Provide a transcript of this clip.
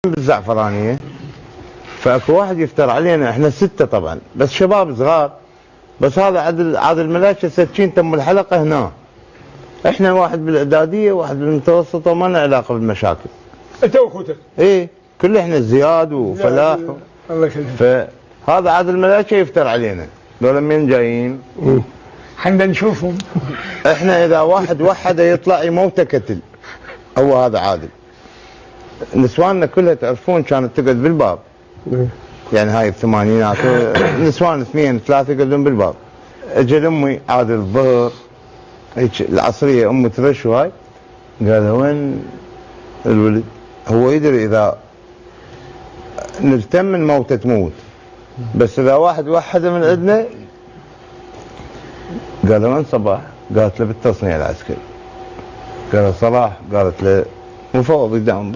بالزعفرانيه، فاكو واحد يفتر علينا، احنا 6 طبعا بس شباب صغار، بس هذا عادل ملاشه سكين تم الحلقه هنا. احنا واحد بالاعداديه واحد بالمتوسطه وما لنا علاقه بالمشاكل. انت واخوتك؟ ايه كل احنا زياد وفلاح الله يخليك. فهذا عادل ملاشه يفتر علينا، ذولا من جايين؟ حنا نشوفهم. احنا اذا واحد وحده يطلع يموته قتل. هو هذا عادل. نسواننا كلها تعرفون كانت تقعد بالباب. يعني هاي الثمانينات نسوان 2 3 يقعدون بالباب. اجى لامي عاد الظهر هيك العصريه امي ترش وهاي، قال وين الولد؟ هو يدري اذا نلتم من موته تموت، بس اذا واحد وحده من عندنا. قال وين صباح؟ قالت له بالتصنيع العسكري. قال صلاح؟ قالت له مفوض قدام